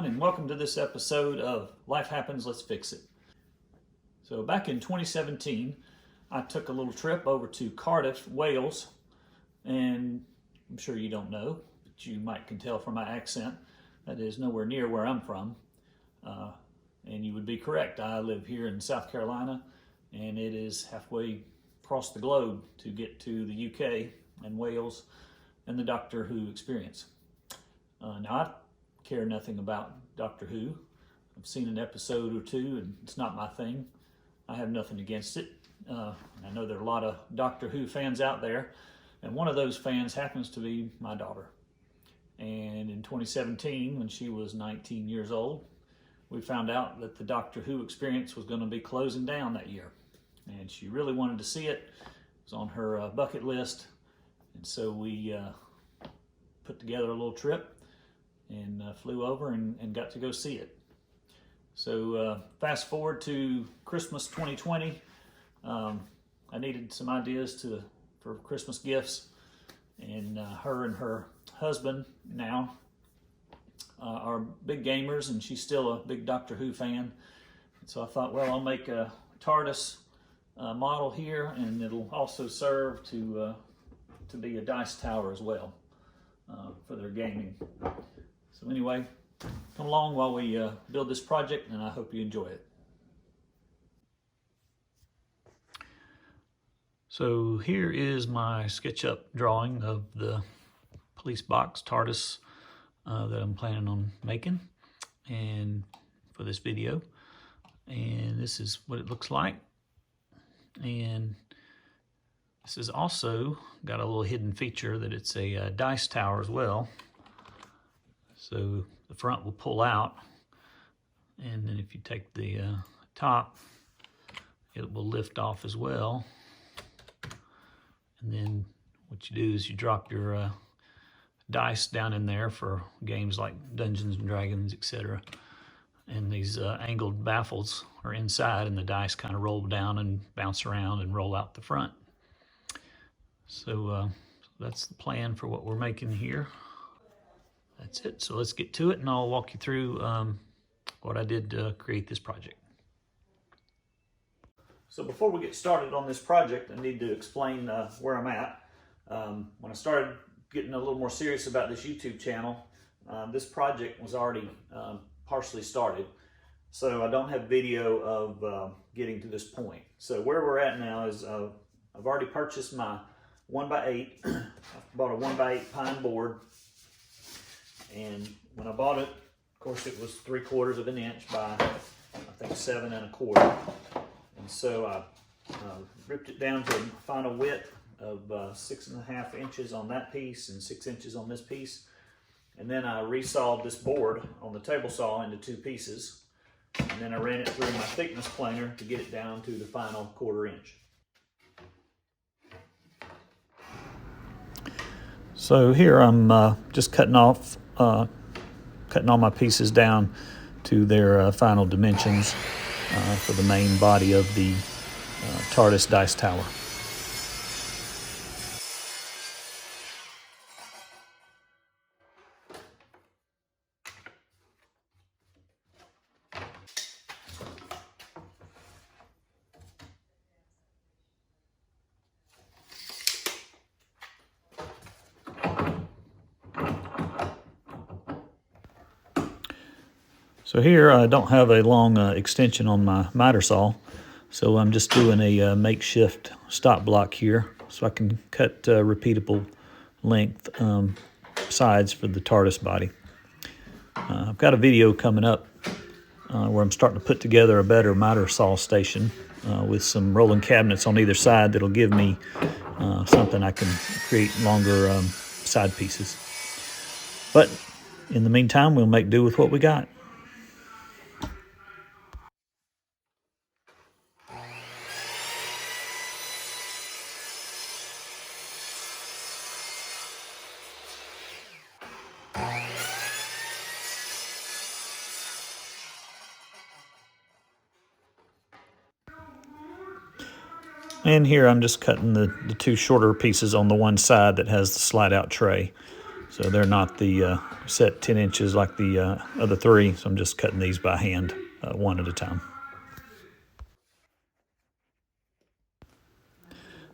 everyone, and welcome to this episode of Life Happens, Let's Fix It. So back in 2017, I took a little trip over to Cardiff, Wales, and I'm sure you don't know, but you can tell from my accent, that is nowhere near where I'm from. And you would be correct. I live here in South Carolina, and it is halfway across the globe to get to the UK and Wales and the Doctor Who experience. Now, I care nothing about Doctor Who. I've seen an episode or two, and it's not my thing. I have nothing against it. I know there are a lot of Doctor Who fans out there, and one of those fans happens to be my daughter. And in 2017, when she was 19 years old, we found out that the Doctor Who experience was going to be closing down that year. And she really wanted to see it. It was on her bucket list. And so we put together a little trip and flew over and got to go see it. So fast forward to Christmas 2020. I needed some ideas for Christmas gifts, and her and her husband now are big gamers, and she's still a big Doctor Who fan. And so I thought, well, I'll make a Tardis model here, and it'll also serve to be a dice tower as well for their gaming. So anyway, come along while we build this project, and I hope you enjoy it. So here is my SketchUp drawing of the police box Tardis that I'm planning on making and for this video. And this is what it looks like. And this is also got a little hidden feature that it's a dice tower as well. So the front will pull out, and then if you take the top, it will lift off as well. And then what you do is you drop your dice down in there for games like Dungeons and Dragons, etc. And these angled baffles are inside, and the dice kind of roll down and bounce around and roll out the front. So that's the plan for what we're making here. That's it. So let's get to it, and I'll walk you through what I did to create this project. So before we get started on this project, I need to explain where I'm at. When I started getting a little more serious about this YouTube channel, this project was already partially started. So I don't have video of getting to this point. So where we're at now is I've already purchased my 1x8. I bought a 1x8 pine board. And when I bought it, of course, it was 3/4 of an inch by, I think, 7 1/4. And so I ripped it down to a final width of 6.5 inches on that piece and 6 inches on this piece. And then I resawed this board on the table saw into 2 pieces. And then I ran it through my thickness planer to get it down to the final 1/4 inch. So here I'm just cutting all my pieces down to their final dimensions for the main body of the Tardis dice tower. So here I don't have a long extension on my miter saw, so I'm just doing a makeshift stop block here so I can cut repeatable length sides for the Tardis body. I've got a video coming up where I'm starting to put together a better miter saw station with some rolling cabinets on either side that'll give me something I can create longer side pieces. But in the meantime, we'll make do with what we got. And here I'm just cutting the 2 shorter pieces on the one side that has the slide out tray. So they're not the set 10 inches like the other three, so I'm just cutting these by hand, one at a time.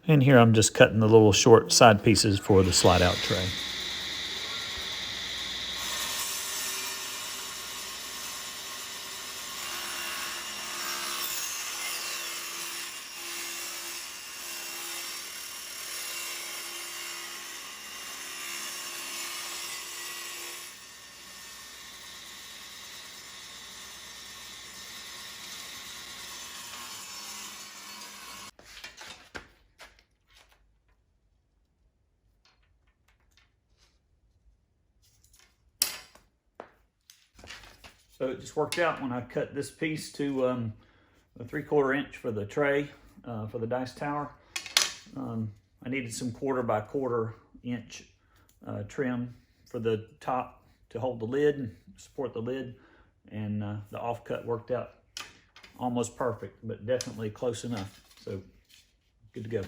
And here I'm just cutting the little short side pieces for the slide out tray. So it just worked out when I cut this piece to a 3/4 inch for the tray for the dice tower. I needed some 1/4 by 1/4 inch trim for the top to hold the lid and support the lid, and the offcut worked out almost perfect, but definitely close enough. So good to go.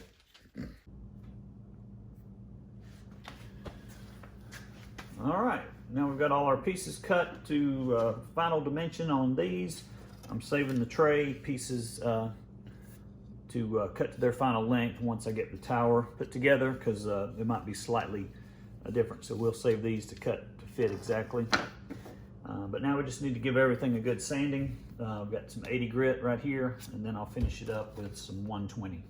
All right. Now we've got all our pieces cut to final dimension on these. I'm saving the tray pieces to cut to their final length once I get the tower put together, because it might be slightly different. So we'll save these to cut to fit exactly. But now we just need to give everything a good sanding. I've got some 80 grit right here, and then I'll finish it up with some 120.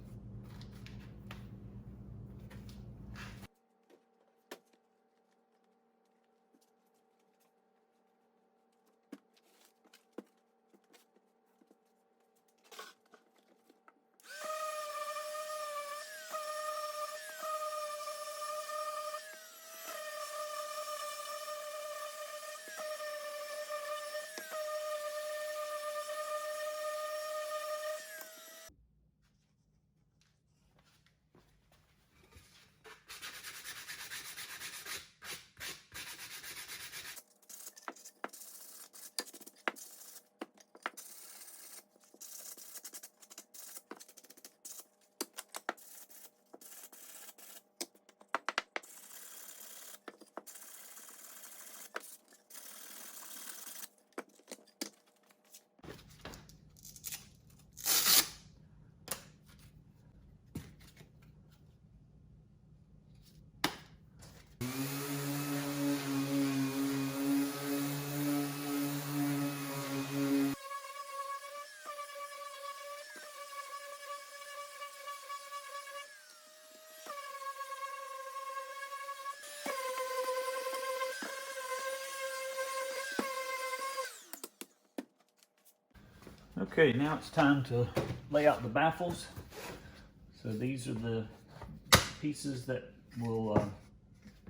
Okay, now it's time to lay out the baffles. So these are the pieces that will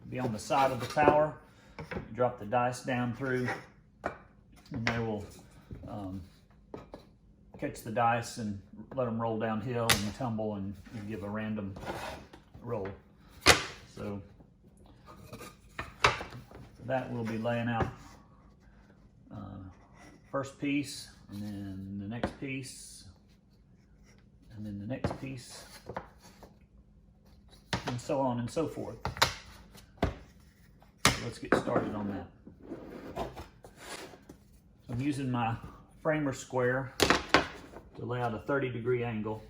be on the side of the tower. You drop the dice down through, and they will catch the dice and let them roll downhill and tumble and give a random roll. So that we'll be laying out first piece, and then the next piece, and then the next piece, and so on and so forth. So let's get started on that. So I'm using my framer square to lay out a 30-degree angle.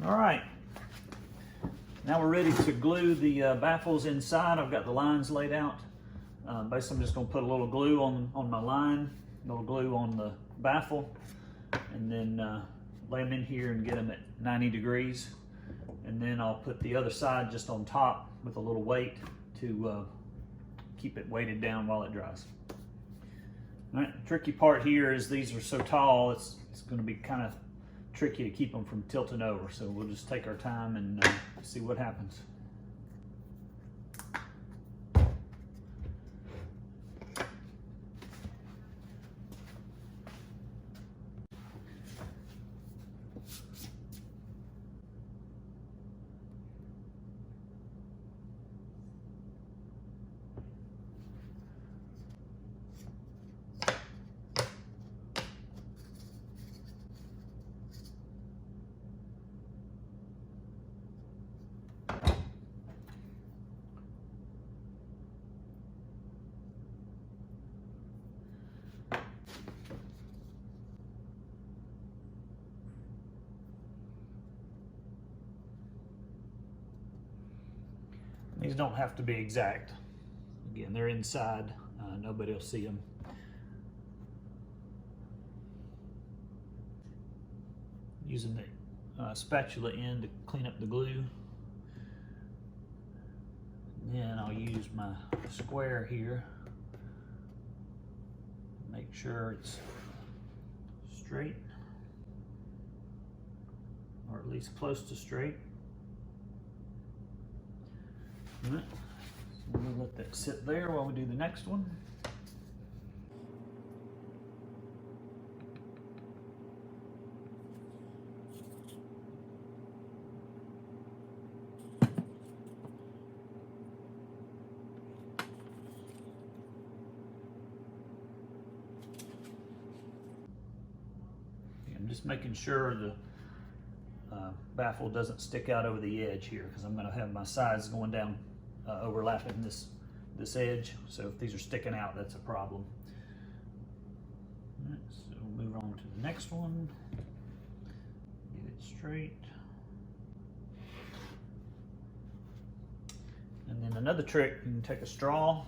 All right, now we're ready to glue the baffles inside. I've got the lines laid out. Basically, I'm just going to put a little glue on my line, a little glue on baffle, and then lay them in here and get them at 90 degrees. And then I'll put the other side just on top with a little weight to keep it weighted down while it dries. All right, the tricky part here is these are so tall, it's going to be kind of tricky to keep them from tilting over. So we'll just take our time and see what happens. These don't have to be exact. Again, they're inside. Nobody will see them. Using the spatula end to clean up the glue. And then I'll use my square here. Make sure it's straight, or at least close to straight. All right. So we'll let that sit there while we do the next one. I'm just making sure the baffle doesn't stick out over the edge here, because I'm going to have my sides going down overlapping this edge. So if these are sticking out, that's a problem. All right, so we'll move on to the next one. Get it straight. And then another trick, you can take a straw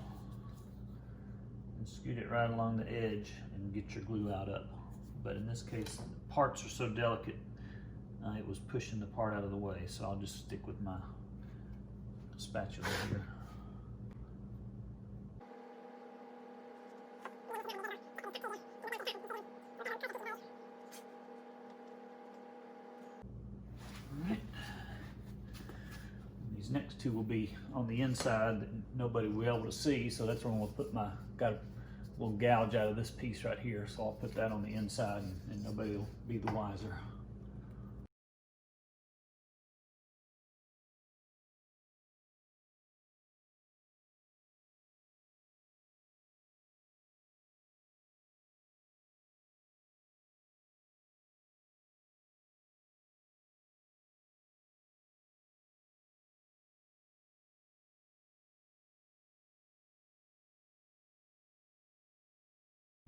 and scoot it right along the edge and get your glue out up. But in this case, the parts are so delicate, it was pushing the part out of the way. So I'll just stick with my spatula here. All right. These next two will be on the inside that nobody will be able to see, so that's where I'm going to put my, got a little gouge out of this piece right here, so I'll put that on the inside and nobody will be the wiser.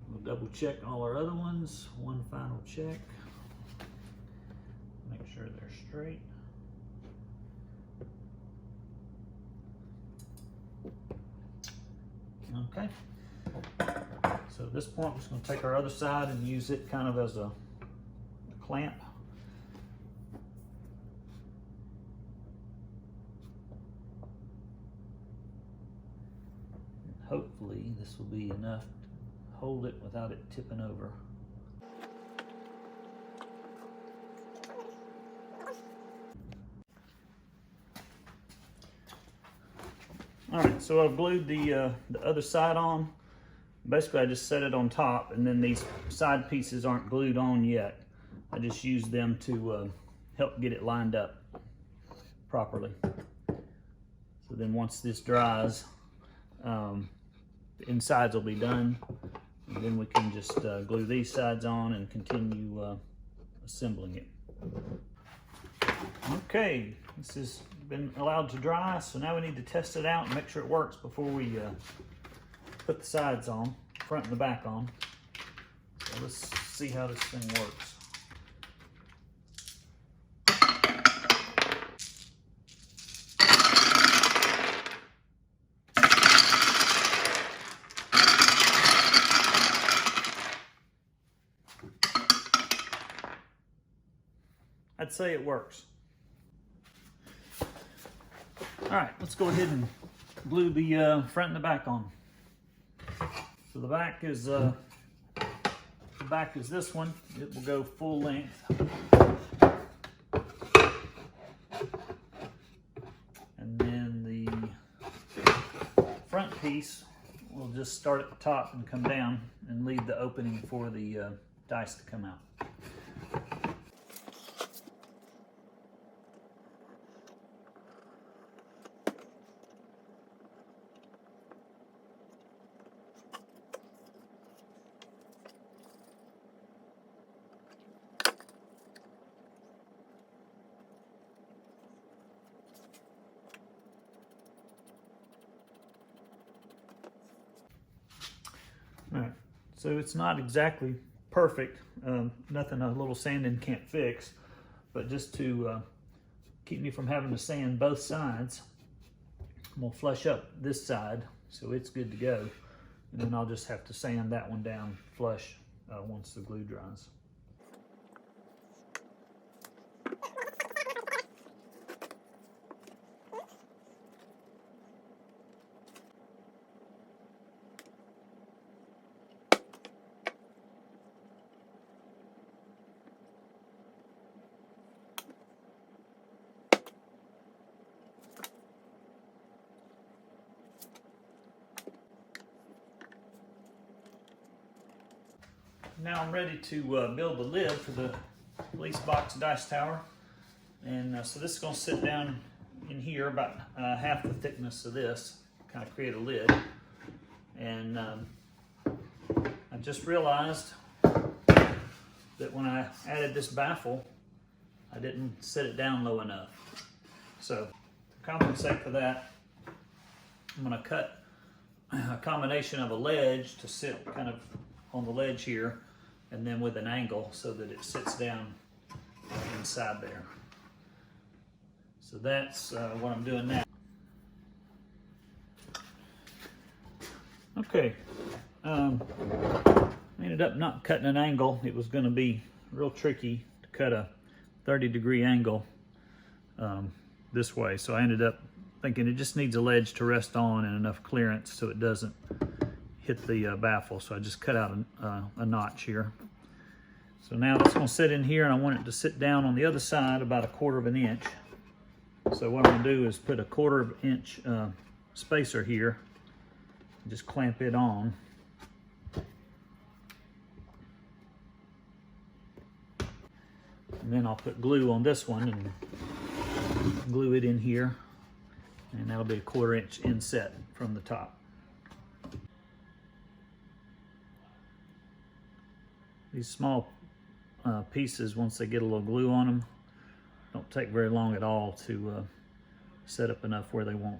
We'll double check all our other ones. One final check. Make sure they're straight. Okay. So at this point, we're just going to take our other side and use it kind of as a clamp. And hopefully this will be enough to hold it without it tipping over. All right, so I've glued the other side on. Basically, I just set it on top, and then these side pieces aren't glued on yet. I just use them to help get it lined up properly. So then once this dries, the insides will be done, and then we can just glue these sides on and continue assembling it. Okay, this has been allowed to dry, so now we need to test it out and make sure it works before we put the sides on, front and the back on. So let's see how this thing works. I'd say it works. All right, let's go ahead and glue the front and the back on. So the back is this one. It will go full length. And then the front piece will just start at the top and come down and leave the opening for the dice to come out. All right, so it's not exactly perfect, nothing a little sanding can't fix, but just to keep me from having to sand both sides, I'm gonna flush up this side so it's good to go, and then I'll just have to sand that one down flush once the glue dries. Now I'm ready to build the lid for the police box dice tower, and so this is going to sit down in here about half the thickness of this, kind of create a lid. And I just realized that when I added this baffle, I didn't set it down low enough. So to compensate for that, I'm going to cut a combination of a ledge to sit kind of on the ledge here, and then with an angle so that it sits down inside there. So that's what I'm doing now. Okay, I ended up not cutting an angle. It was going to be real tricky to cut a 30-degree angle this way, so I ended up thinking it just needs a ledge to rest on and enough clearance so it doesn't hit the baffle. So I just cut out a notch here. So now that's going to sit in here, and I want it to sit down on the other side about 1/4 of an inch. So what I'm going to do is put a 1/4 inch spacer here, and just clamp it on. And then I'll put glue on this one and glue it in here, and that'll be a 1/4 inch inset from the top. These small pieces, once they get a little glue on them, don't take very long at all to set up enough where they won't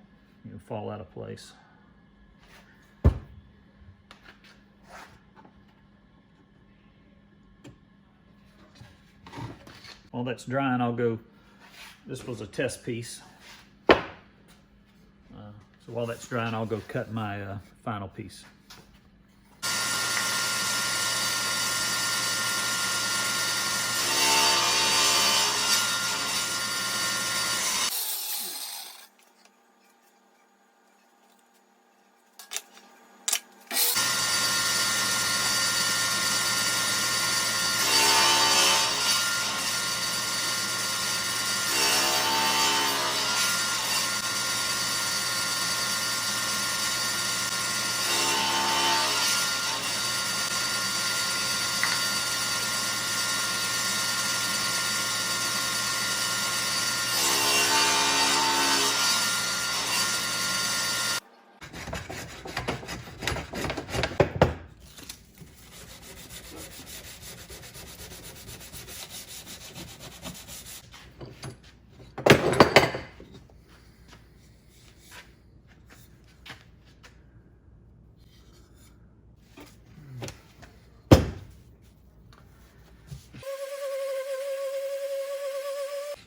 fall out of place. While that's drying, I'll go, this was a test piece. So while that's drying, I'll go cut my final piece.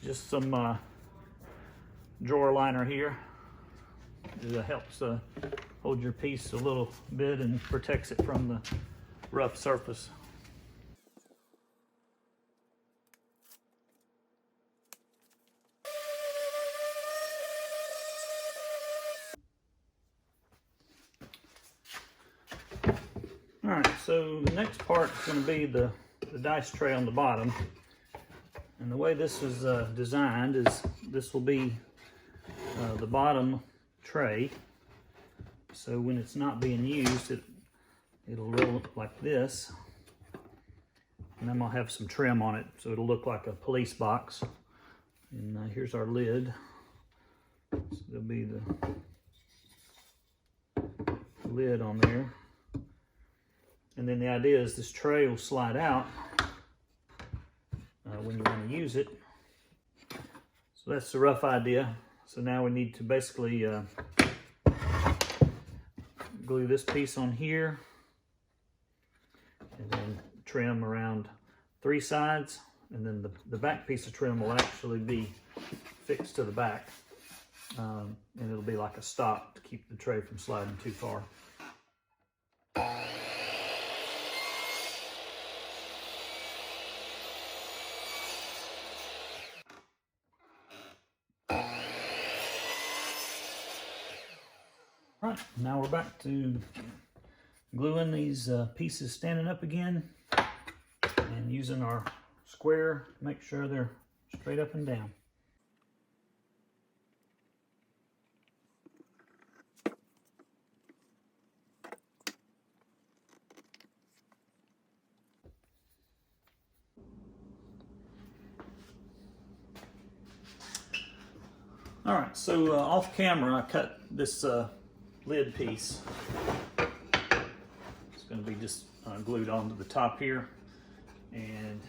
Just some drawer liner here. It helps hold your piece a little bit and protects it from the rough surface. All right, so the next part is going to be the dice tray on the bottom. And the way this was designed is this will be the bottom tray. So when it's not being used, it'll roll like this. And I'm going to have some trim on it, so it'll look like a police box. And here's our lid. So there'll be the lid on there. And then the idea is this tray will slide out when you want to use it. So that's the rough idea. So now we need to basically glue this piece on here and then trim around 3 sides, and then the back piece of trim will actually be fixed to the back, and it'll be like a stop to keep the tray from sliding too far. Right, now we're back to gluing these pieces standing up again and using our square to make sure they're straight up and down. All right, so off camera I cut this lid piece. It's going to be just glued onto the top here, and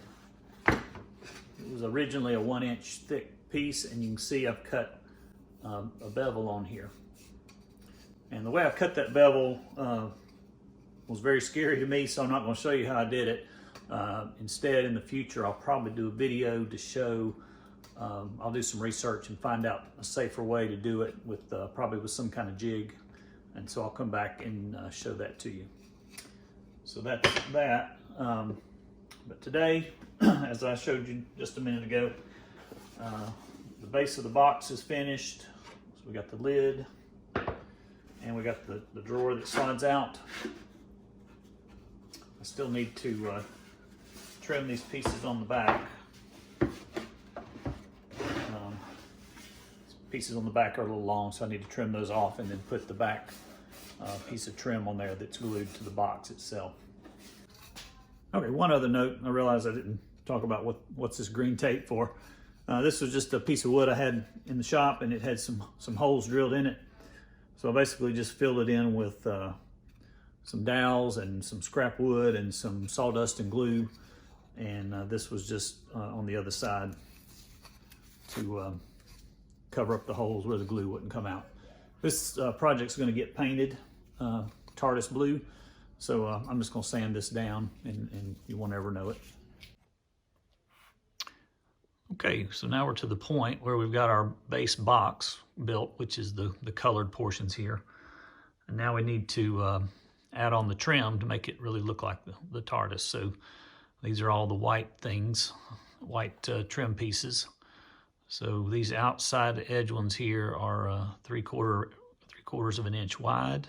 it was originally a 1-inch thick piece, and you can see I've cut a bevel on here. And the way I cut that bevel was very scary to me, so I'm not going to show you how I did it. Instead, in the future, I'll probably do a video to show. I'll do some research and find out a safer way to do it with probably with some kind of jig, and so I'll come back and show that to you. So that's that. But today, as I showed you just a minute ago, the base of the box is finished. So we got the lid, and we got the drawer that slides out. I still need to trim these pieces on the back. Pieces on the back are a little long, so I need to trim those off and then put the back piece of trim on there that's glued to the box itself. Okay, one other note. I realized I didn't talk about what's this green tape for. This was just a piece of wood I had in the shop, and it had some holes drilled in it. So I basically just filled it in with some dowels and some scrap wood and some sawdust and glue. And this was just on the other side to cover up the holes where the glue wouldn't come out. This project's going to get painted Tardis Blue, so I'm just going to sand this down, and you won't ever know it. Okay, so now we're to the point where we've got our base box built, which is the colored portions here. And now we need to add on the trim to make it really look like the Tardis. So these are all the white things, white trim pieces. So these outside edge ones here are 3/4 of an inch wide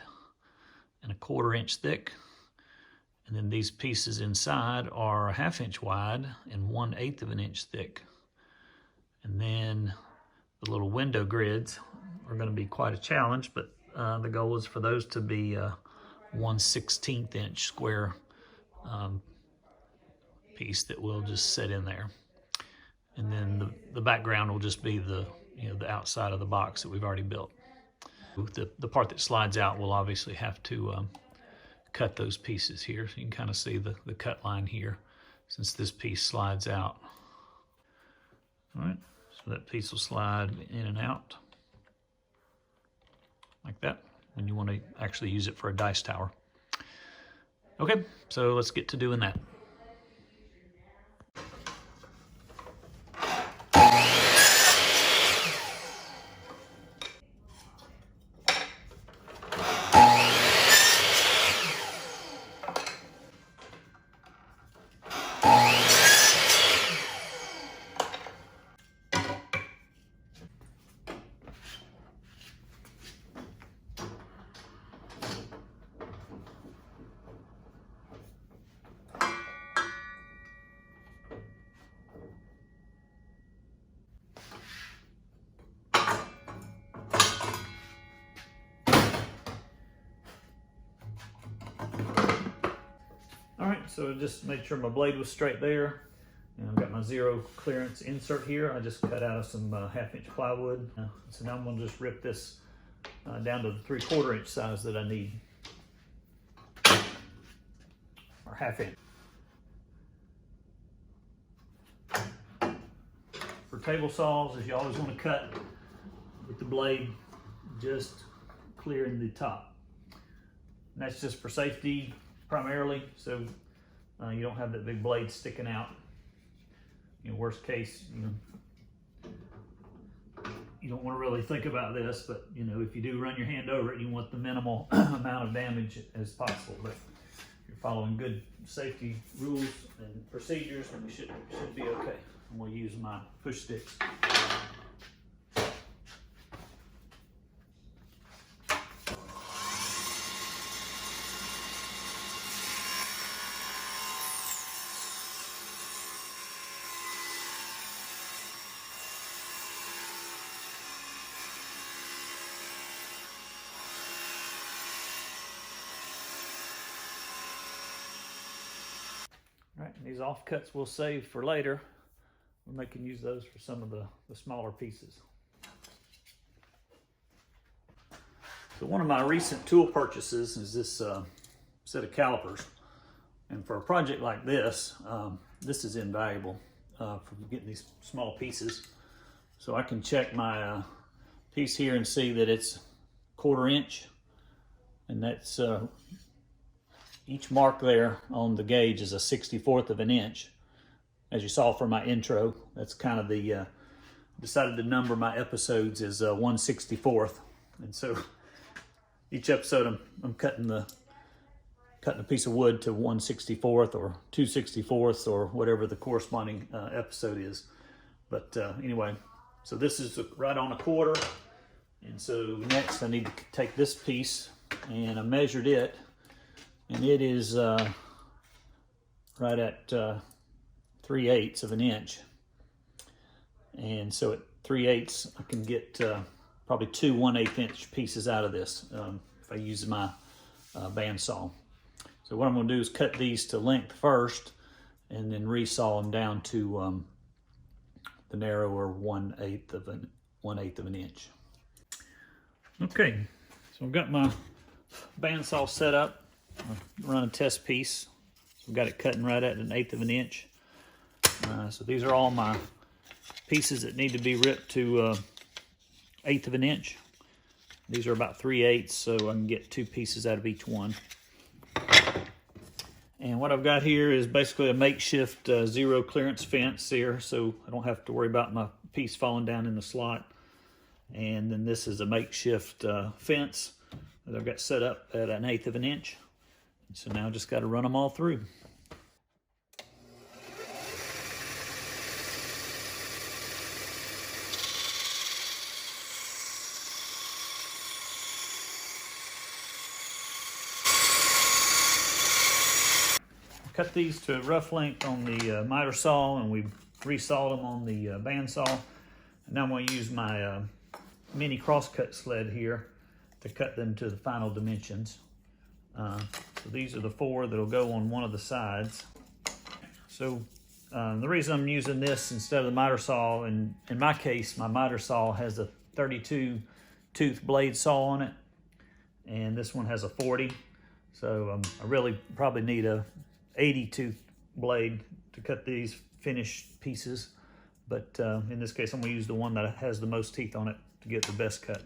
and 1/4 inch thick. And then these pieces inside are 1/2 inch wide and 1/8 of an inch thick. And then the little window grids are going to be quite a challenge, but the goal is for those to be 1/16 inch square piece that will just sit in there. And then the background will just be the outside of the box that we've already built. The part that slides out will obviously have to cut those pieces here. So you can kind of see the cut line here since this piece slides out. All right, so that piece will slide in and out like that when you want to actually use it for a dice tower. Okay, so let's get to doing that. All right, so just made sure my blade was straight there. And I've got my zero clearance insert here. I just cut out of some 1/2 inch plywood. So now I'm gonna just rip this down to the 3/4 inch size that I need. Or 1/2 inch. For table saws, is you always want to cut with the blade just clearing the top. And that's just for safety primarily, so you don't have that big blade sticking out. You know, worst case, you don't want to really think about this, but you know, if you do run your hand over it, you want the minimal amount of damage as possible. But if you're following good safety rules and procedures, then we should be okay. I'm going to use my push sticks. All right, and these offcuts we'll save for later. We can use those for some of the smaller pieces. So one of my recent tool purchases is this set of calipers. And for a project like this, this is invaluable for getting these small pieces. So I can check my piece here and see that it's 1/4 inch. And that's each mark there on the gauge is a 1/64 of an inch. As you saw from my intro, that's kind of the, decided to number my episodes as 1/64. And so each episode I'm cutting a piece of wood to 1/64 or 2/64 or whatever the corresponding episode is. But anyway, so this is right on 1/4. And so next I need to take this piece, and I measured it, and it is right at 3/8 of an inch. And so at 3/8 I can get probably 2 1/8 inch pieces out of this if I use my bandsaw. So what I'm going to do is cut these to length first and then resaw them down to the narrower 1/8 of an inch. Okay, so I've got my bandsaw set up. I'll run a test piece. So I've got it cutting right at 1/8 of an inch. So these are all my pieces that need to be ripped to 1/8 of an inch. These are about 3/8, so I can get 2 pieces out of each one. And what I've got here is basically a makeshift zero clearance fence here, so I don't have to worry about my piece falling down in the slot. And then this is a makeshift fence that I've got set up at 1/8 of an inch. So now I just got to run them all through. Cut these to a rough length on the miter saw, and we resawed them on the bandsaw. And now I'm going to use my mini crosscut sled here to cut them to the final dimensions. So these are the 4 that'll go on one of the sides. So the reason I'm using this instead of the miter saw, and in my case, my miter saw has a 32 tooth blade saw on it, and this one has a 40. So I really probably need a 80 tooth blade to cut these finished pieces, but in this case I'm going to use the one that has the most teeth on it to get the best cut.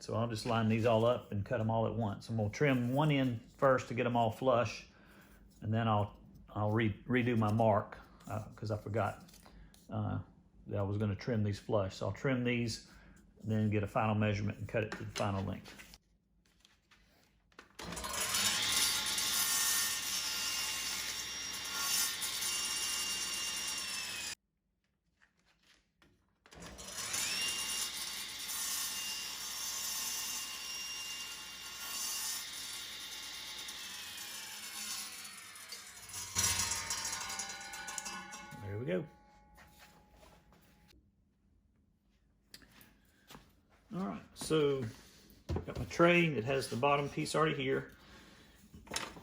So I'll just line these all up and cut them all at once. I'm going to trim one end first to get them all flush, and then I'll redo my mark because I forgot that I was going to trim these flush. So I'll trim these and then get a final measurement and cut it to the final length. There we go. All right, so I've got my tray that has the bottom piece already here.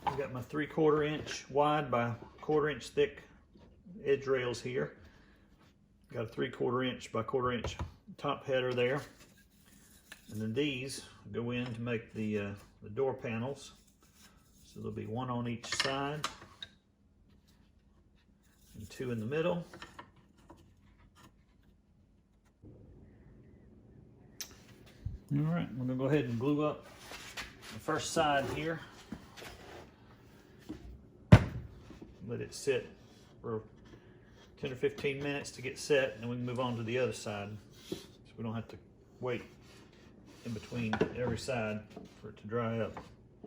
I'm I've got my 3/4 inch wide by 1/4 inch thick edge rails here. Got a 3/4 inch by 1/4 inch top header there. And then these go in to make the door panels. So there'll be one on each side and two in the middle. All right, we're gonna go ahead and glue up the first side here. Let it sit for 10 or 15 minutes to get set, and then we can move on to the other side. So we don't have to wait in between every side for it to dry up.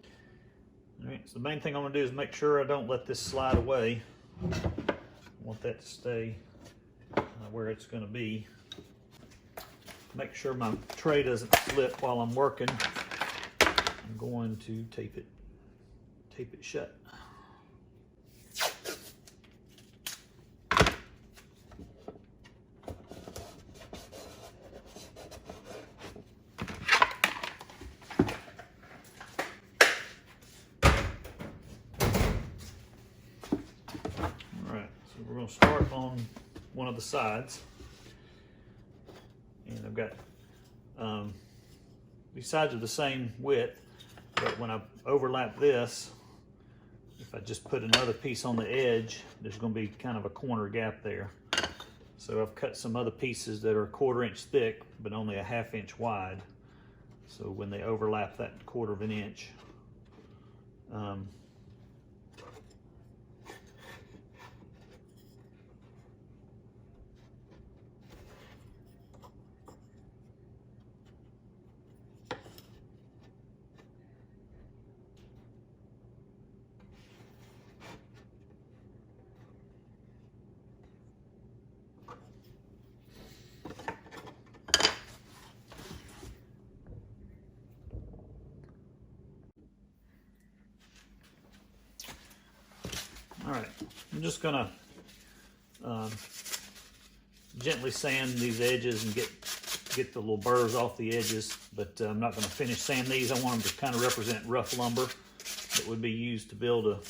All right, so the main thing I'm gonna do is make sure I don't let this slide away. I want that to stay where it's gonna be. Make sure my tray doesn't slip while I'm working. I'm going to tape it shut. We're going to start on one of the sides, and I've got these sides are the same width, but when I overlap this, if I just put another piece on the edge, there's going to be kind of a corner gap there. So I've cut some other pieces that are 1/4 inch thick but only a 1/2 inch wide, so when they overlap that 1/4 inch, all right, I'm just gonna gently sand these edges and get the little burrs off the edges, but I'm not gonna finish sand these. I want them to kind of represent rough lumber that would be used to build a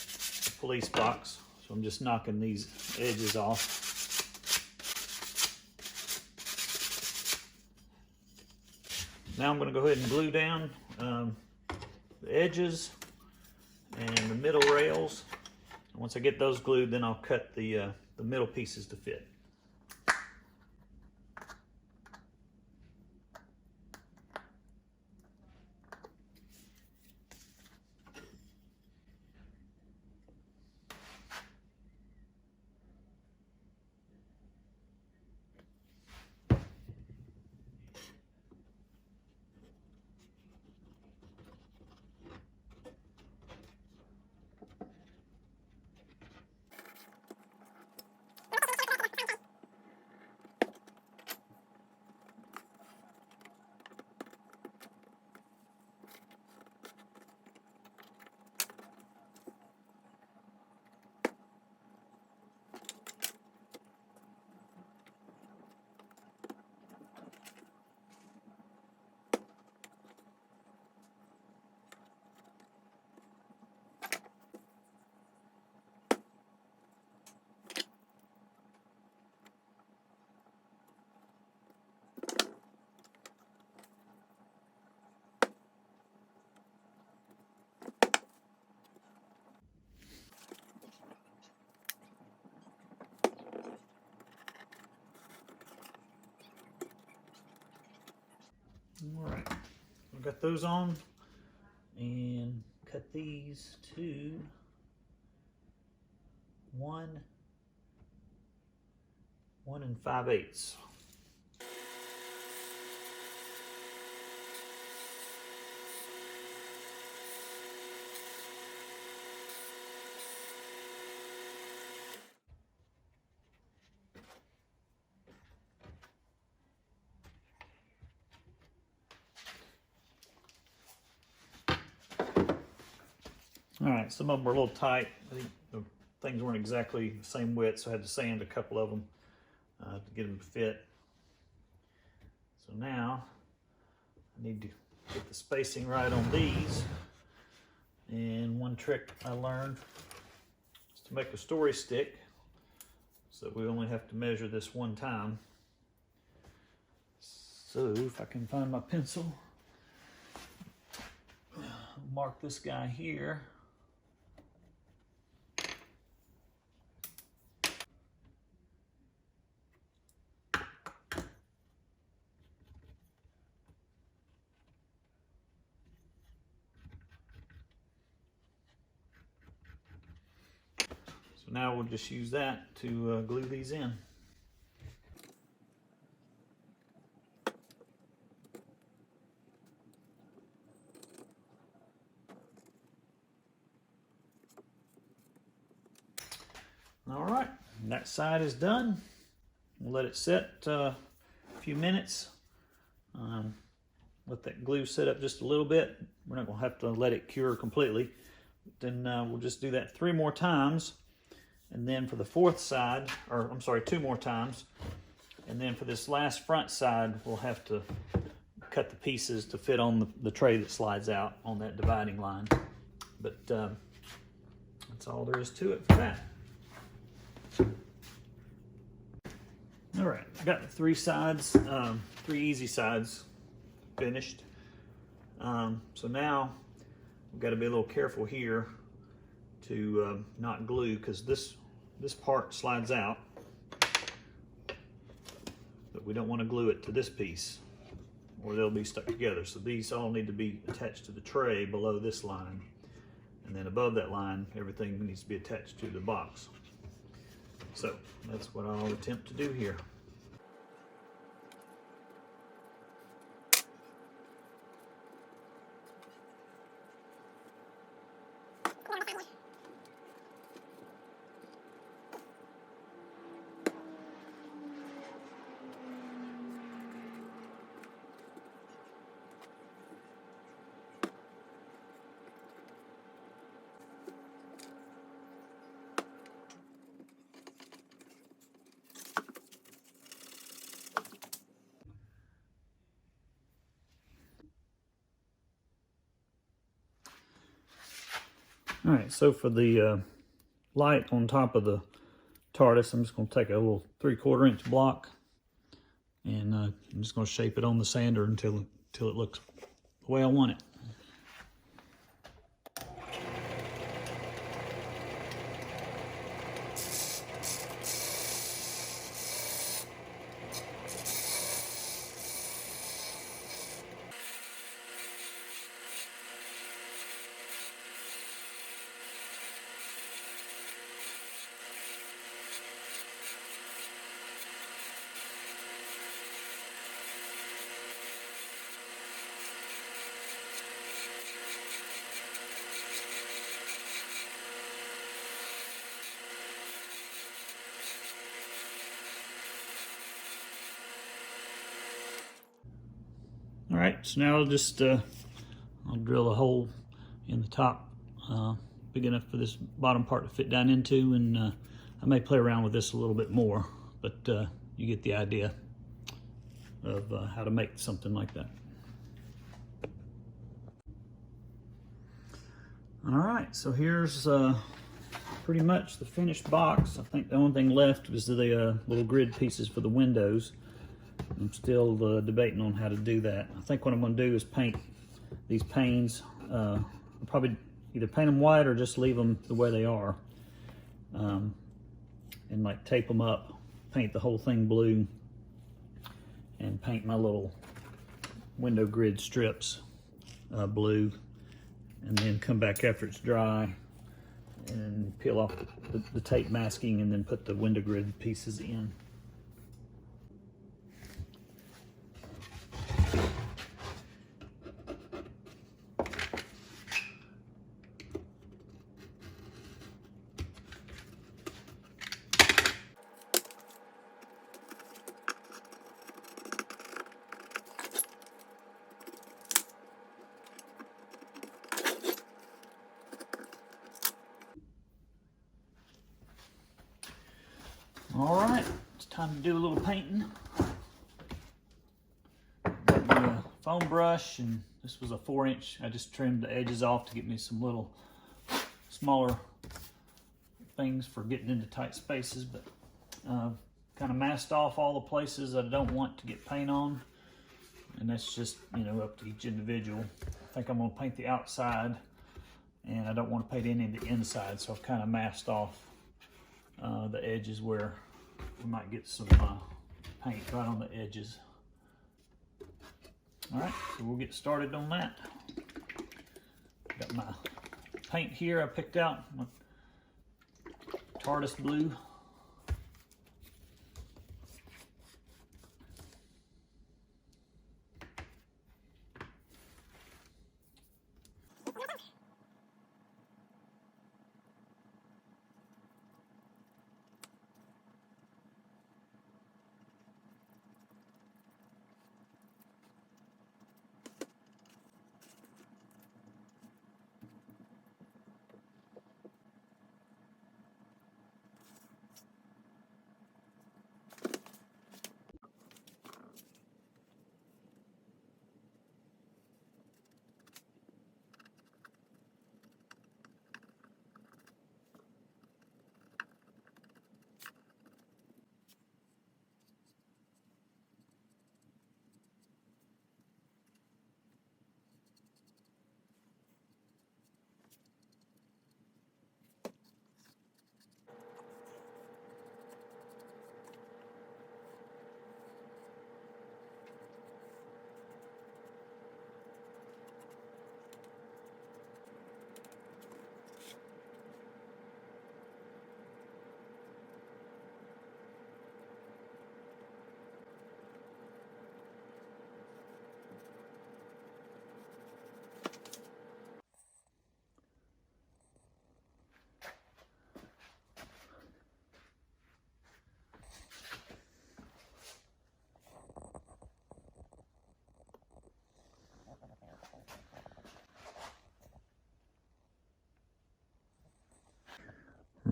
police box. So I'm just knocking these edges off. Now I'm gonna go ahead and glue down the edges and the middle rails. Once I get those glued, then I'll cut the middle pieces to fit. All right, I've got those on, and cut these to 1 5/8. All right, some of them were a little tight. I think the things weren't exactly the same width, so I had to sand a couple of them to get them to fit. So now I need to get the spacing right on these, And one trick I learned is to make a story stick so we only have to measure this one time. So if I can find my pencil, I'll mark this guy here. So now we'll just use that to glue these in. All right, that side is done. We'll let it set a few minutes. Let that glue set up just a little bit. We're not gonna have to let it cure completely. Then we'll just do that 3 more times. And then for the fourth side, or I'm sorry, 2 more times. And then for this last front side, we'll have to cut the pieces to fit on the tray that slides out on that dividing line. But that's all there is to it for that. All right, I got the 3 sides, 3 easy sides finished. So now we've got to be a little careful here to not glue, because this part slides out, but we don't want to glue it to this piece or they'll be stuck together. So these all need to be attached to the tray below this line, and then above that line everything needs to be attached to the box. So that's what I'll attempt to do here. All right, so for the light on top of the TARDIS, I'm just going to take a little 3/4 inch block, and I'm just going to shape it on the sander until it looks the way I want it. All right, so now I'll just I'll drill a hole in the top big enough for this bottom part to fit down into, and I may play around with this a little bit more, but you get the idea of how to make something like that. All right, so here's pretty much the finished box. I think the only thing left was the little grid pieces for the windows. I'm still debating on how to do that. I think what I'm going to do is paint these panes. I'll probably either paint them white or just leave them the way they are, and like tape them up, paint the whole thing blue, and paint my little window grid strips blue, and then come back after it's dry and peel off the tape masking, and then put the window grid pieces in. All right, it's time to do a little painting. Got my foam brush and This was a 4-inch. I just trimmed the edges off to get me some little smaller things for getting into tight spaces, but kind of masked off all the places that I don't want to get paint on, and that's just, you know, up to each individual. I think I'm going to paint the outside, and I don't want to paint any of the inside, so I've kind of masked off the edges where we might get some paint right on the edges. All right, so we'll get started on that. Got my paint here I picked out, my Tardis Blue.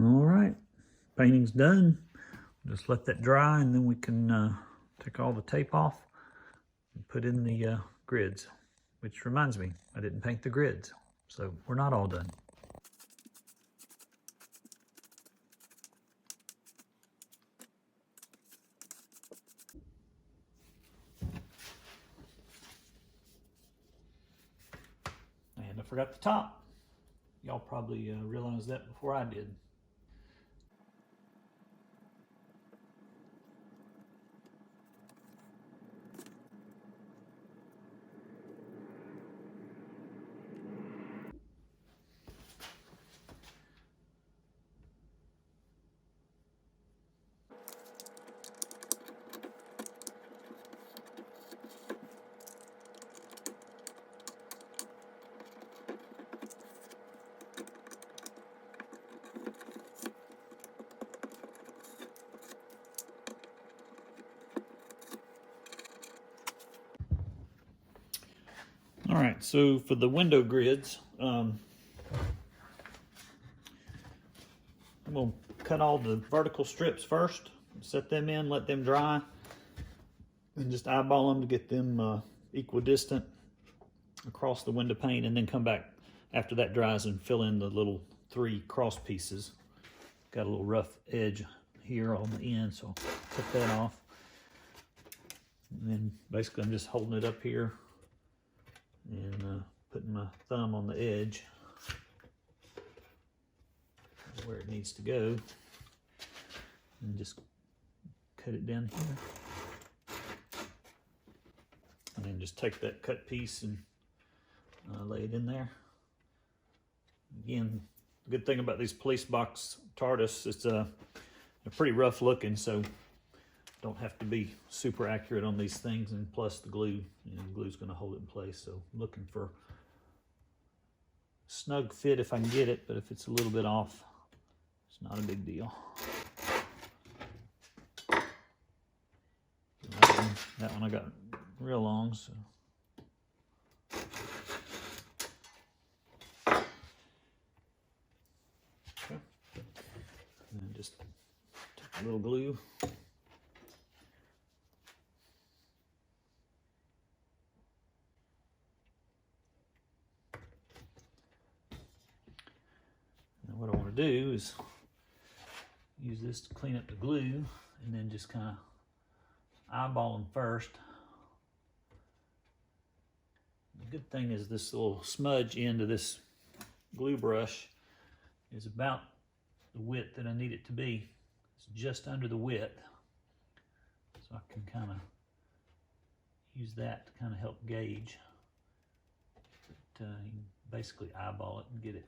All right, painting's done. Just let that dry, and then we can take all the tape off and put in the grids. Which reminds me, I didn't paint the grids, so we're not all done. And I forgot the top. Y'all probably realized that before I did. All right, so for the window grids, I'm going to cut all the vertical strips first, set them in, let them dry, and just eyeball them to get them equidistant across the window pane, and then come back after that dries and fill in the little 3 cross pieces. Got a little rough edge here on the end, so I'll cut that off. And then basically I'm just holding it up here and putting my thumb on the edge where it needs to go, and just cut it down here, and then just take that cut piece and lay it in there. Again, the good thing about these police box Tardis, it's they're pretty rough looking, so don't have to be super accurate on these things, and plus the glue, the glue's going to hold it in place. So I'm looking for snug fit if I can get it, but if it's a little bit off, it's not a big deal. That one I got real long, so. Okay. And then just take a little glue. do is use this to clean up the glue, and then just kind of eyeball them first. The good thing is this little smudge end of this glue brush is about the width that I need it to be. It's just under the width. So I can kind of use that to kind of help gauge. But, you can basically eyeball it and get it.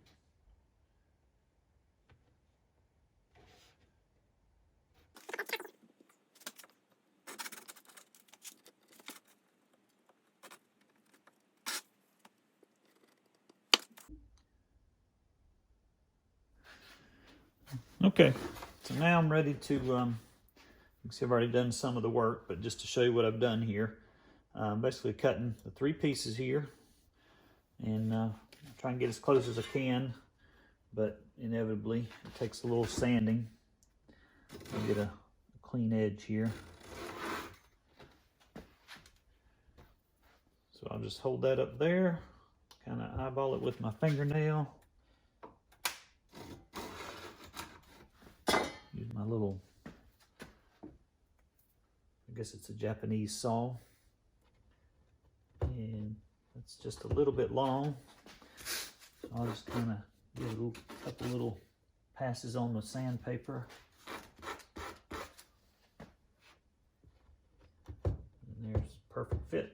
Okay, so now I'm ready to, you can see I've already done some of the work, but just to show you what I've done here, basically cutting the 3 pieces here, and try and get as close as I can, but inevitably it takes a little sanding to get a clean edge here. So I'll just hold that up there, kind of eyeball it with my fingernail. Use my little, I guess it's a Japanese saw, and it's just a little bit long. So I'll just kind of give a couple little passes on the sandpaper. And there's perfect fit.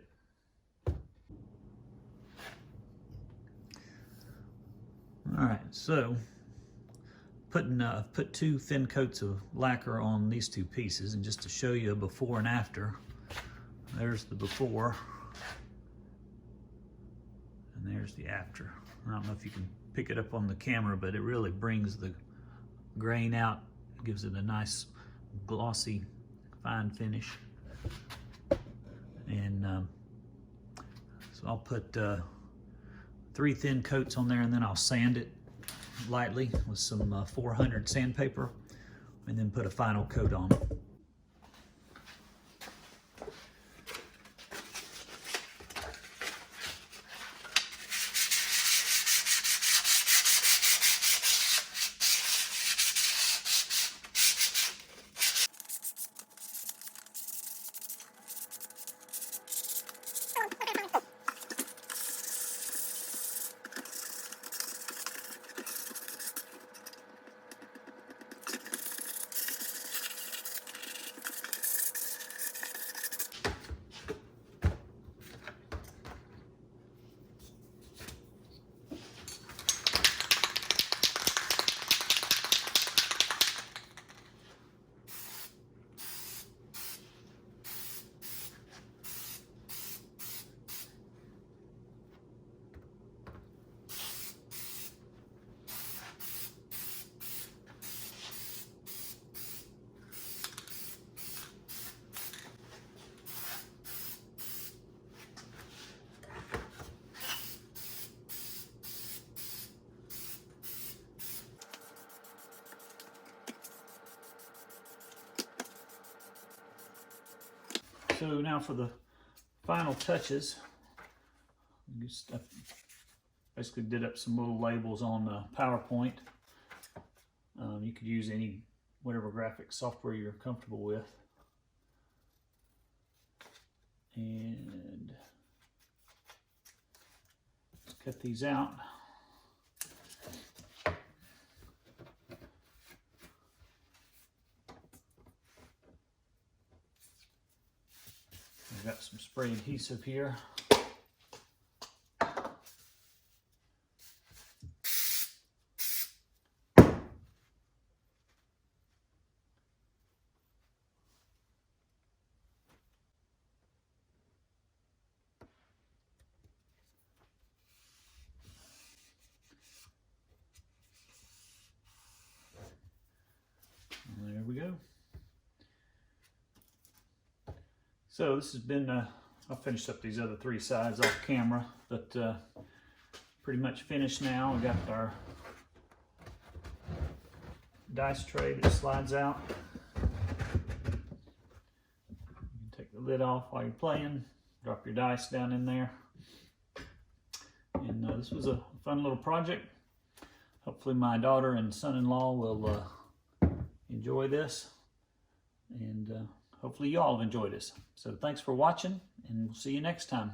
All right, so put 2 thin coats of lacquer on these 2 pieces, and just to show you a before and after, there's the before and there's the after. I don't know if you can pick it up on the camera, but it really brings the grain out, gives it a nice glossy fine finish. And so I'll put 3 thin coats on there, and then I'll sand it lightly with some 400 sandpaper, and then put a final coat on. So now for the final touches, I basically did up some little labels on PowerPoint. You could use whatever graphic software you're comfortable with. And let's cut these out. I've got some spray adhesive here. And there we go. So this has been, I'll finish up these other 3 sides off camera, but pretty much finished now. We got our dice tray that slides out. You can take the lid off while you're playing, drop your dice down in there. And this was a fun little project. hopefully my daughter and son-in-law will enjoy this, and hopefully you all have enjoyed this. So thanks for watching, and we'll see you next time.